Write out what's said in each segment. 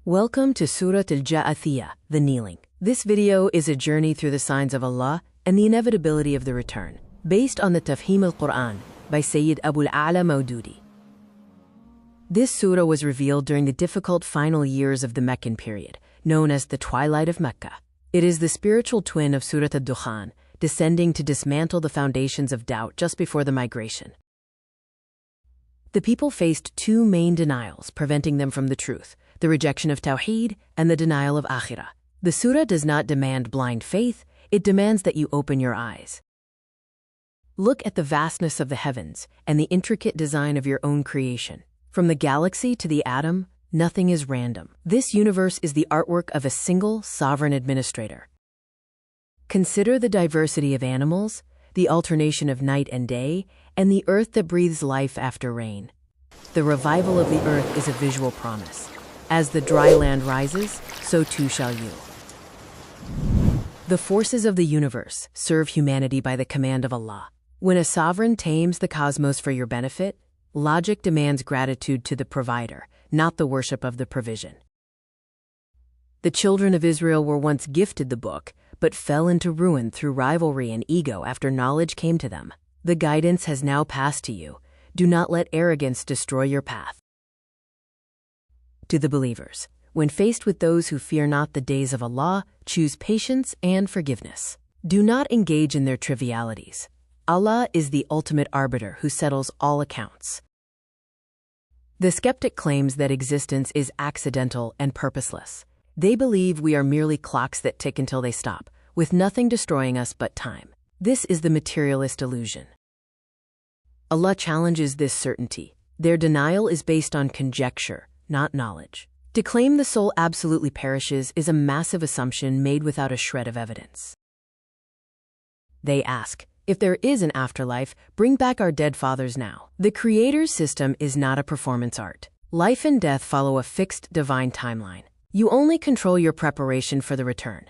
Welcome to Surah Al-Jaathiya, the kneeling. This video is a journey through the signs of Allah and the inevitability of the return, based on the Tafhim al-Quran by Sayyid Abu al-A'la Maududi. This surah was revealed during the difficult final years of the Meccan period, known as the Twilight of Mecca. It is the spiritual twin of Surah Ad-Dukhan, descending to dismantle the foundations of doubt just before the migration. The people faced two main denials preventing them from the truth: the rejection of Tawheed and the denial of Akhirah. The surah does not demand blind faith, it demands that you open your eyes. Look at the vastness of the heavens and the intricate design of your own creation. From the galaxy to the atom, nothing is random. This universe is the artwork of a single sovereign administrator. Consider the diversity of animals, the alternation of night and day, and the earth that breathes life after rain. The revival of the earth is a visual promise. As the dry land rises, so too shall you. The forces of the universe serve humanity by the command of Allah. When a sovereign tames the cosmos for your benefit, logic demands gratitude to the provider, not the worship of the provision. The children of Israel were once gifted the book, but fell into ruin through rivalry and ego after knowledge came to them. The guidance has now passed to you. Do not let arrogance destroy your path. To the believers, when faced with those who fear not the days of Allah, choose patience and forgiveness. Do not engage in their trivialities. Allah is the ultimate arbiter who settles all accounts. The skeptic claims that existence is accidental and purposeless. They believe we are merely clocks that tick until they stop, with nothing destroying us but time. This is the materialist illusion. Allah challenges this certainty. Their denial is based on conjecture, not knowledge. To claim the soul absolutely perishes is a massive assumption made without a shred of evidence. They ask, if there is an afterlife, bring back our dead fathers now. The Creator's system is not a performance art. Life and death follow a fixed divine timeline. You only control your preparation for the return.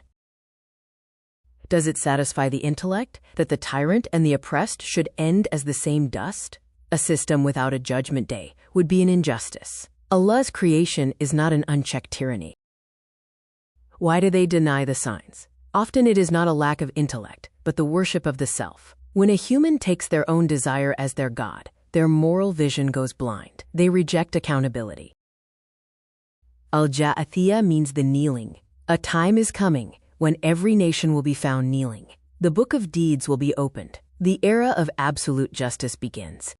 Does it satisfy the intellect that the tyrant and the oppressed should end as the same dust? A system without a judgment day would be an injustice. Allah's creation is not an unchecked tyranny. Why do they deny the signs? Often it is not a lack of intellect, but the worship of the self. When a human takes their own desire as their God, their moral vision goes blind. They reject accountability. Al-Jaathiya means the kneeling. A time is coming when every nation will be found kneeling. The book of deeds will be opened. The era of absolute justice begins.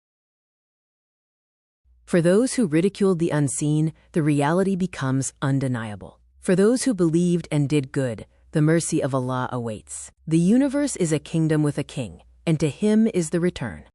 For those who ridiculed the unseen, the reality becomes undeniable. For those who believed and did good, the mercy of Allah awaits. The universe is a kingdom with a king, and to him is the return.